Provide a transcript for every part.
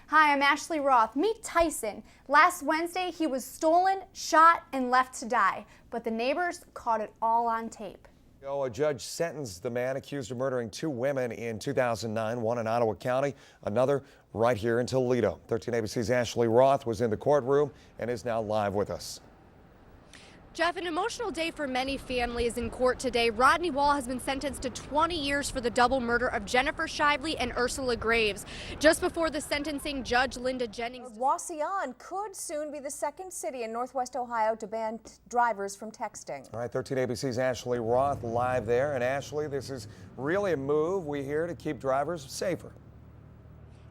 Hi, I'm Ashley Roth. Meet Tyson. Last Wednesday, he was stolen, shot, and left to die. But the neighbors caught it all on tape. A judge sentenced the man accused of murdering two women in 2009, one in Ottawa County, another right here in Toledo. 13 ABC's Ashley Roth was in the courtroom and is now live with us. Jeff, an emotional day for many families in court today. Rodney Wall has been sentenced to 20 years for the double murder of Jennifer Shively and Ursula Graves. Just before the sentencing, Judge Linda Jennings. Wasion could soon be the second city in Northwest Ohio to ban drivers from texting. All right, 13 ABC's Ashley Roth live there. And Ashley, this is really a move we hear to keep drivers safer.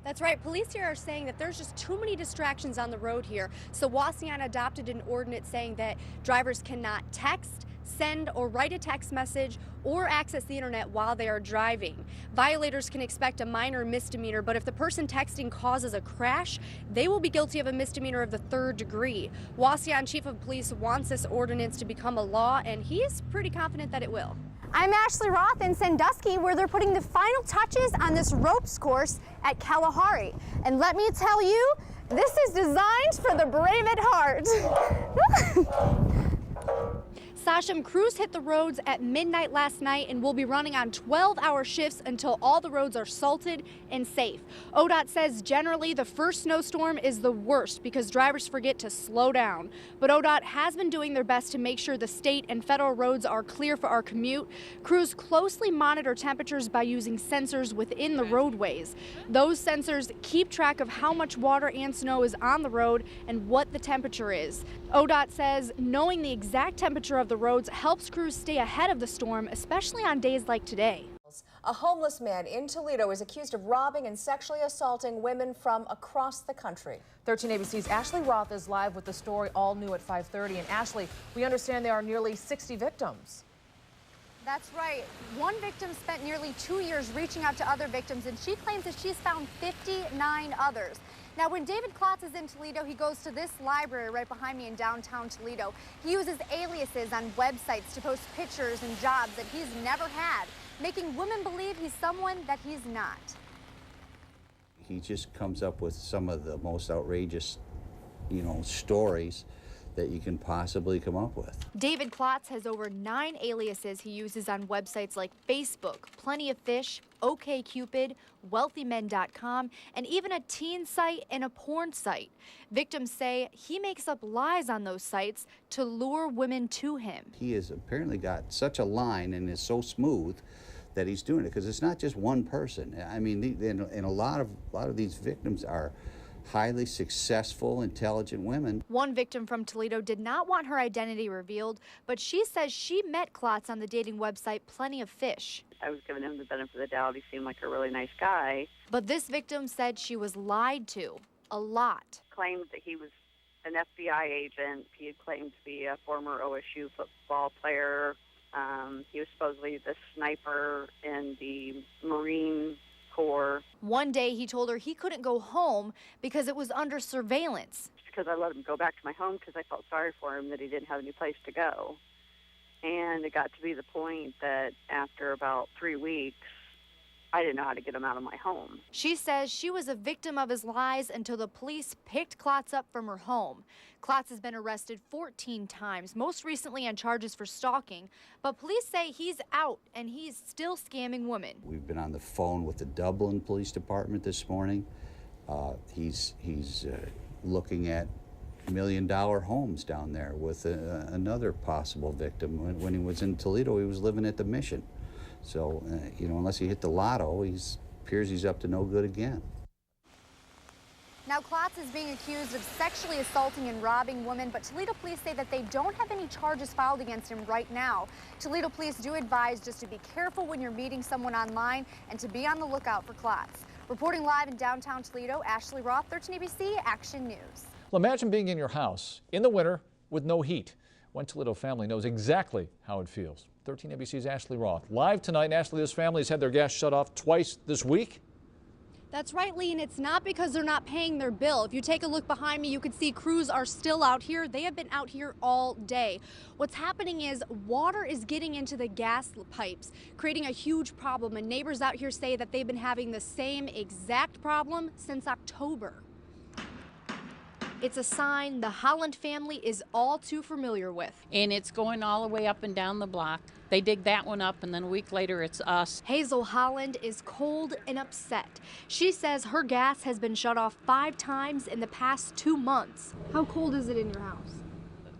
That's right. Police here are saying that there's just too many distractions on the road here. So Wasion adopted an ordinance saying that drivers cannot text, send, or write a text message or access the internet while they are driving. Violators can expect a minor misdemeanor, but if the person texting causes a crash, they will be guilty of a misdemeanor of the 3rd degree. Wasion Chief of Police wants this ordinance to become a law, and he is pretty confident that it will. I'm Ashley Roth in Sandusky, where they're putting the final touches on this ropes course at Kalahari. And let me tell you, this is designed for the brave at heart. Sasham, crews hit the roads at midnight last night and will be running on 12-hour shifts until all the roads are salted and safe. ODOT says generally the first snowstorm is the worst because drivers forget to slow down. But ODOT has been doing their best to make sure the state and federal roads are clear for our commute. Crews closely monitor temperatures by using sensors within the roadways. Those sensors keep track of how much water and snow is on the road and what the temperature is. ODOT says knowing the exact temperature of the roads helps crews stay ahead of the storm, especially on days like today. A homeless man in Toledo is accused of robbing and sexually assaulting women from across the country. 13 ABC's Ashley Roth is live with the story all new at 5:30. And Ashley, we understand there are nearly 60 victims. That's right. One victim spent nearly 2 years reaching out to other victims, and she claims that she's found 59 others. Now, when David Klotz is in Toledo, he goes to this library right behind me in downtown Toledo. He uses aliases on websites to post pictures and jobs that he's never had, making women believe he's someone that he's not. He just comes up with some of the most outrageous, stories that you can possibly come up with. David Klotz has over 9 aliases he uses on websites like Facebook, Plenty of Fish, OkCupid, WealthyMen.com, and even a teen site and a porn site. Victims say he makes up lies on those sites to lure women to him. He has apparently got such a line and is so smooth that he's doing it because it's not just one person. I mean, and a lot of these victims are highly successful, intelligent women. One victim from Toledo did not want her identity revealed, but she says she met Klotz on the dating website Plenty of Fish. I was giving him the benefit of the doubt. He seemed like a really nice guy. But this victim said she was lied to a lot. Claimed that he was an FBI agent. He had claimed to be a former OSU football player. He was supposedly the sniper in the Marine Corps. One day he told her he couldn't go home because it was under surveillance. Because I let him go back to my home because I felt sorry for him that he didn't have any place to go. And it got to be the point that after about 3 weeks, I didn't know how to get him out of my home. She says she was a victim of his lies until the police picked Klotz up from her home. Klotz has been arrested 14 times, most recently on charges for stalking, but police say he's out and he's still scamming women. We've been on the phone with the Dublin Police Department this morning. He's looking at $1 million homes down there with another possible victim. When he was in Toledo, he was living at the Mission. So, unless he hit the lotto, appears he's up to no good again. Now, Klotz is being accused of sexually assaulting and robbing women, but Toledo police say that they don't have any charges filed against him right now. Toledo police do advise just to be careful when you're meeting someone online and to be on the lookout for Klotz. Reporting live in downtown Toledo, Ashley Roth, 13 ABC Action News. Well, imagine being in your house in the winter with no heat. One Toledo family knows exactly how it feels. 13 ABC's Ashley Roth live tonight. And Ashley, this family has had their gas shut off twice this week. That's right, Lee, and it's not because they're not paying their bill. If you take a look behind me, you can see crews are still out here. They have been out here all day. What's happening is water is getting into the gas pipes, creating a huge problem, and neighbors out here say that they've been having the same exact problem since October. It's a sign the Holland family is all too familiar with. And it's going all the way up and down the block. They dig that one up, and then a week later it's us. Hazel Holland is cold and upset. She says her gas has been shut off 5 times in the past 2 months. How cold is it in your house?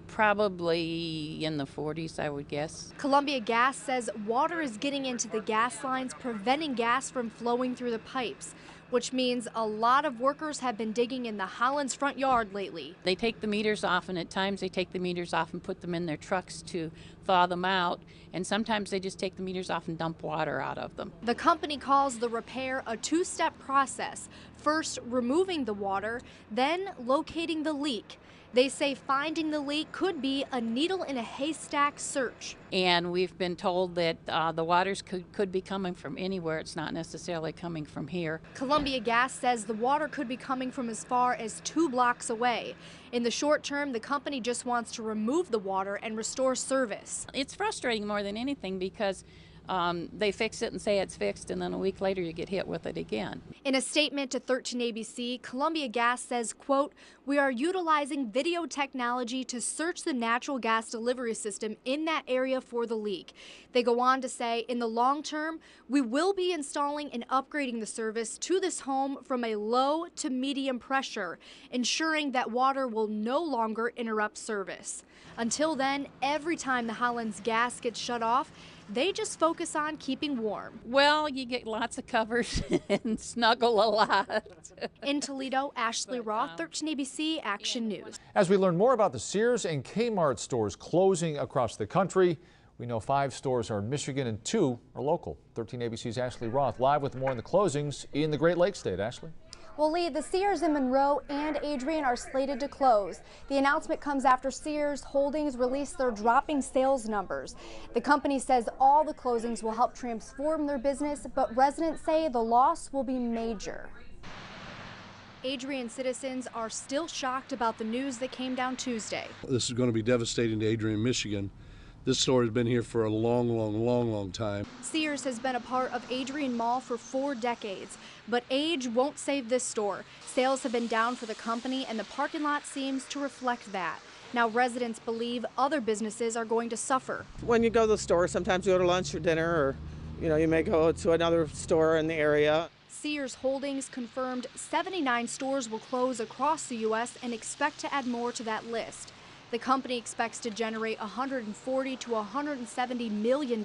Probably in the 40s, I would guess. Columbia Gas says water is getting into the gas lines, preventing gas from flowing through the pipes, which means a lot of workers have been digging in the Holland's front yard lately. They take the meters off, and at times they take the meters off and put them in their trucks to thaw them out, and sometimes they just take the meters off and dump water out of them. The company calls the repair a 2-step process. First, removing the water, then locating the leak. They say finding the leak could be a needle in a haystack search. And we've been told that the waters could be coming from anywhere. It's not necessarily coming from here. Columbia Gas says the water could be coming from as far as 2 blocks away. In the short term, the company just wants to remove the water and restore service. It's frustrating more than anything because they fix it and say it's fixed, and then a week later you get hit with it again. In a statement to 13 ABC, Columbia Gas says, quote, "We are utilizing video technology to search the natural gas delivery system in that area for the leak." They go on to say, in the long term, we will be installing and upgrading the service to this home from a low to medium pressure, ensuring that water will no longer interrupt service. Until then, every time the Holland's gas gets shut off, they just focus on keeping warm. Well, you get lots of covers and snuggle a lot. In Toledo, Ashley Roth, 13 ABC Action News. As we learn more about the Sears and Kmart stores closing across the country, we know 5 stores are in Michigan and 2 are local. 13 ABC's Ashley Roth live with more on the closings in the Great Lakes State. Ashley? Well, Lee, the Sears in Monroe and Adrian are slated to close. The announcement comes after Sears Holdings released their dropping sales numbers. The company says all the closings will help transform their business, but residents say the loss will be major. Adrian citizens are still shocked about the news that came down Tuesday. This is going to be devastating to Adrian, Michigan. This store has been here for a long time. Sears has been a part of Adrian Mall for 4 decades, but age won't save this store. Sales have been down for the company, and the parking lot seems to reflect that. Now residents believe other businesses are going to suffer. When you go to the store, sometimes you go to lunch or dinner, or you may go to another store in the area. Sears Holdings confirmed 79 stores will close across the U.S. and expect to add more to that list. The company expects to generate $140 to $170 million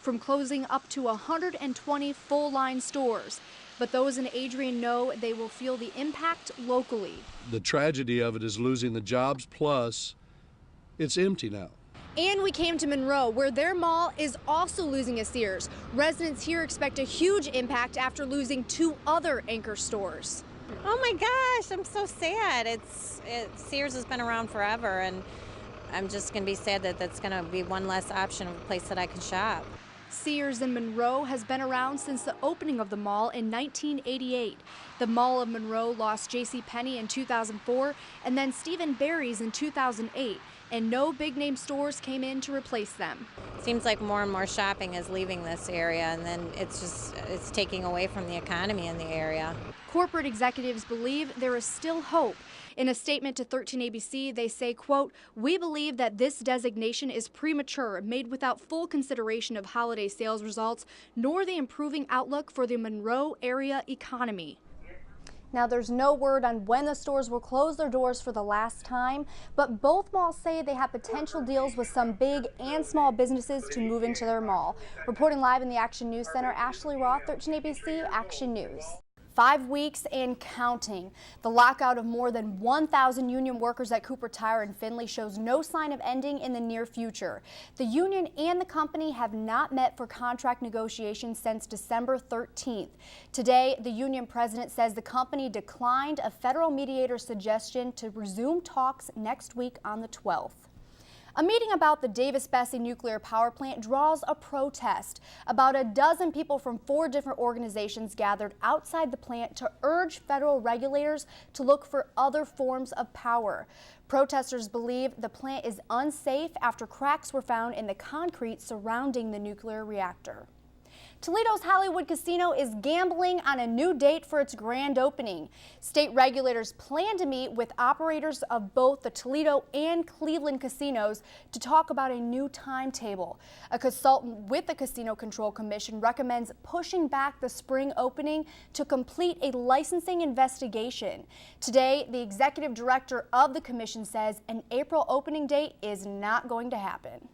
from closing up to 120 full-line stores. But those in Adrian know they will feel the impact locally. The tragedy of it is losing the jobs, plus it's empty now. And we came to Monroe, where their mall is also losing a Sears. Residents here expect a huge impact after losing 2 other anchor stores. Oh my gosh, I'm so sad. Sears has been around forever, and I'm just going to be sad that that's going to be one less option of a place that I can shop. Sears in Monroe has been around since the opening of the mall in 1988. The Mall of Monroe lost JCPenney in 2004 and then Stephen Barry's in 2008, and no big-name stores came in to replace them. Seems like more and more shopping is leaving this area, and then it's taking away from the economy in the area. Corporate executives believe there is still hope. In a statement to 13 ABC, they say, quote, "We believe that this designation is premature, made without full consideration of holiday sales results, nor the improving outlook for the Monroe area economy." Now, there's no word on when the stores will close their doors for the last time, but both malls say they have potential deals with some big and small businesses to move into their mall. Reporting live in the Action News Center, Ashley Roth, 13 ABC Action News. 5 weeks and counting. The lockout of more than 1,000 union workers at Cooper Tire in Findlay shows no sign of ending in the near future. The union and the company have not met for contract negotiations since December 13th. Today, the union president says the company declined a federal mediator's suggestion to resume talks next week on the 12th. A meeting about the Davis-Besse nuclear power plant draws a protest. About a dozen people from 4 different organizations gathered outside the plant to urge federal regulators to look for other forms of power. Protesters believe the plant is unsafe after cracks were found in the concrete surrounding the nuclear reactor. Toledo's Hollywood Casino is gambling on a new date for its grand opening. State regulators plan to meet with operators of both the Toledo and Cleveland casinos to talk about a new timetable. A consultant with the Casino Control Commission recommends pushing back the spring opening to complete a licensing investigation. Today, the executive director of the commission says an April opening date is not going to happen.